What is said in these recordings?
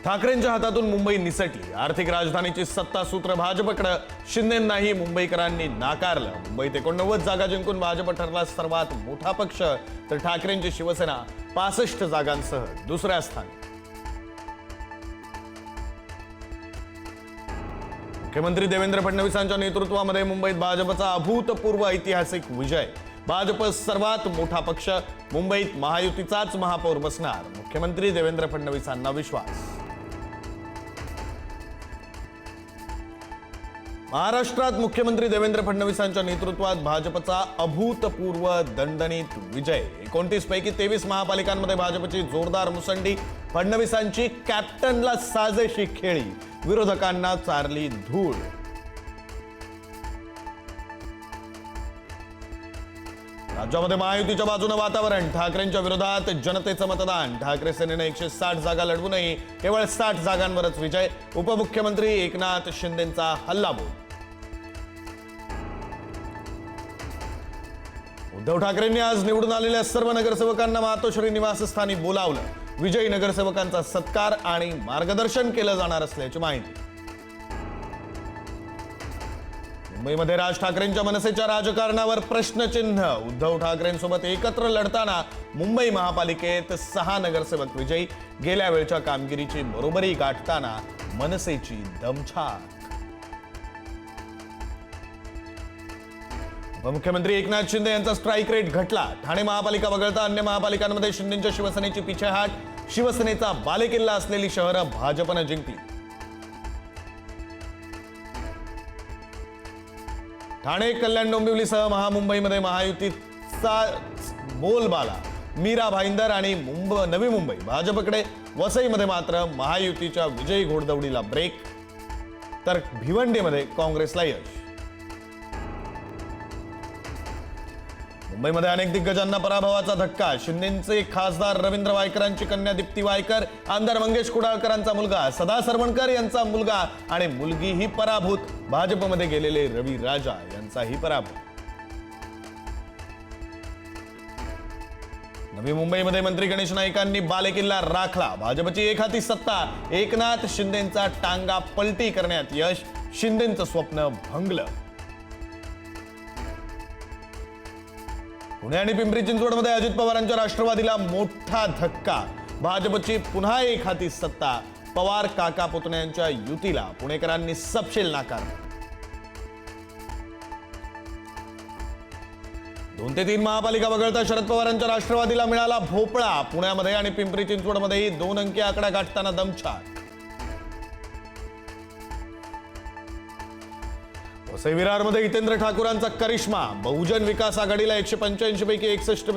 ठाकरेंच्या हातातून मुंबई निसटली। आर्थिक राजधानीची सत्ता सूत्र भाजपकडे। शिंदेंनाही मुंबईकरांनी नाकारलं। मुंबईत 89 जागा जिंकून भाजप ठरला सर्वात मोठा पक्ष, तर ठाकरेंची शिवसेना 65 जागांसह दुसऱ्या स्थानी। मुख्यमंत्री देवेंद्र फडणवीसांच्या नेतृत्वामध्ये मुंबईत भाजपचा अभूतपूर्व ऐतिहासिक विजय। भाजप सर्वात मोठा पक्ष। मुंबईत महायुतीचाच महापौर बसणार, मुख्यमंत्री देवेंद्र फडणवीसांना विश्वास। महाराष्ट्रात मुख्यमंत्री देवेंद्र फडणवीसांच्या नेतृत्वात भाजपचा अभूतपूर्व दणदणीत विजय। 29 पैकी 23 महापालिकांमध्ये भाजपची जोरदार मुसंडी। फडणवीसांची कॅप्टनला साजेशी खेळी, विरोधकांना चारली धूळ। राज्यामध्ये महायुतीच्या बाजूने वातावरण। ठाकरेंच्या विरोधात जनतेचं मतदान। ठाकरे सेनेने 160 जागा लढवूनही केवळ 60 जागांवरच विजय। उपमुख्यमंत्री एकनाथ शिंदेंचा हल्लाबोल। उद्धव ठाकरेंनी आज निवडून आलेल्या सर्व नगरसेवकांना मातोश्री निवासस्थानी बोलावलं। विजयी नगरसेवकांचा सत्कार आणि मार्गदर्शन केलं जाणार असल्याची माहिती। मुंबईमध्ये राज ठाकरेंच्या मनसेच्या राजकारणावर प्रश्नचिन्ह। उद्धव ठाकरेंसोबत एकत्र लढताना मुंबई महापालिकेत 6 नगरसेवक विजयी। गेल्या वेळच्या कामगिरीची बरोबरी गाठताना मनसेची दमछाक। उपमुख्यमंत्री एकनाथ शिंदे यांचा स्ट्राईक रेट घटला। ठाणे महापालिका वगळता अन्य महापालिकांमध्ये शिंदेंच्या शिवसेनेची पिछेहाट। शिवसेनेचा बालेकिल्ला असलेली शहरं भाजपनं जिंकली। ठाणे, कल्याण, डोंबिवलीसह महामुंबईमध्ये महायुतीचा बोलबाला। मीरा भाईंदर आणि नवी मुंबई भाजपकडे। वसईमध्ये मात्र महायुतीच्या विजयी घोडदौडीला ब्रेक, तर भिवंडीमध्ये काँग्रेसला यश। मुंबईमध्ये अनेक दिग्गजांना पराभवाचा धक्का। शिंदेंचे खासदार रवींद्र वायकरांची कन्या दीप्ती वायकर, आमदार मंगेश कुडाळकरांचा मुलगा सदा सरवणकर यांचा मुलगा आणि मुलगीही पराभूत। भाजपमध्ये गेलेले रवी राजा यांचाही पराभव। नवी मुंबईमध्ये मंत्री गणेश नाईकांनी बालेकिल्ला राखला। भाजपची एकहाती सत्ता। एकनाथ शिंदेंचा टांगा पलटी करण्यात यश। शिंदेंचं स्वप्न भंगलं। पुणे आणि पिंपरी चिंचवडमध्ये अजित पवारांच्या राष्ट्रवादीला मोठा धक्का। भाजपची पुन्हा एकहाती सत्ता। पवार काका पुतण्यांच्या युतीला पुणेकरांनी सपशेल नाकार। 2 ते 3 महापालिका वगळता शरद पवारांच्या राष्ट्रवादीला मिळाला भोपळा। पुण्यामध्ये आणि पिंपरी चिंचवडमध्येही 2 अंकी आकडा गाठताना दमछाक। वसई विरारमध्ये हितेंद्र ठाकूरांचा करिश्मा। बहुजन विकास आघाडीला 185 पैकी 61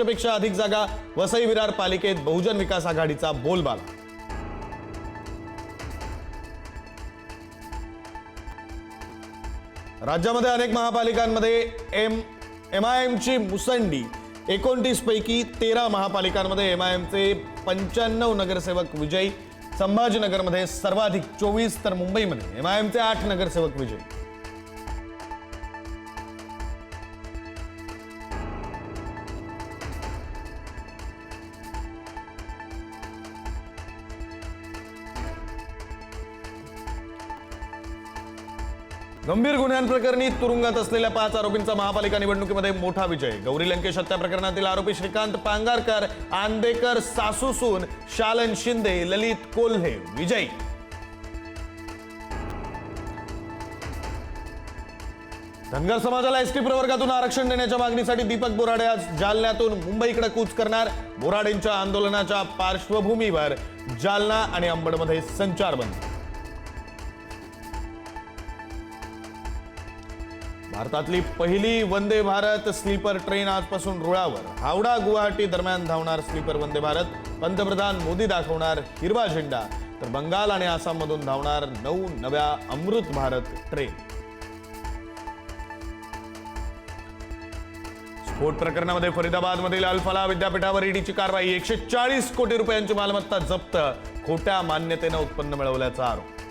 पेक्षा अधिक जागा। वसई विरार पालिकेत बहुजन विकास आघाडीचा बोलबाला। राज्यामध्ये अनेक महापालिकांमध्ये एमआयएमची मुसंडी। 29 पैकी 13 महापालिकांमध्ये एमआयएमचे 95 नगरसेवक विजयी। संभाजीनगरमध्ये सर्वाधिक 24, तर मुंबईमध्ये एमआयएमचे 8 नगरसेवक विजयी। गंभीर गुन्ह्यांप्रकरणी तुरुंगात असलेल्या 5 आरोपींचा महापालिका निवडणुकीमध्ये मोठा विजय। गौरी लंकेश हत्या प्रकरणातील आरोपी श्रीकांत पांगारकर, आंदेकर सासूसून शालन शिंदे, ललित कोल्हे विजयी। धनगर समाजाला एसटी प्रवर्गातून आरक्षण देण्याच्या मागणीसाठी दीपक बोराडे आज जालन्यातून मुंबईकडे कूच करणार। बोराडेंच्या आंदोलनाच्या पार्श्वभूमीवर जालना आणि अंबडमध्ये संचारबंदी। भारतातली पहिली वंदे भारत स्लीपर ट्रेन आजपासून रुळावर। हावडा गुवाहाटी दरम्यान धावणार स्लीपर वंदे भारत। पंतप्रधान मोदी दाखवणार हिरवा झेंडा, तर बंगाल आणि आसाममधून धावणार 9 नव्या अमृत भारत ट्रेन। स्फोट प्रकरणामध्ये फरीदाबादमधील अल्फाला विद्यापीठावर ईडीची कारवाई। 140 कोटी रुपयांची मालमत्ता जप्त। खोट्या मान्यतेने उत्पन्न मिळवल्याचा आरोप।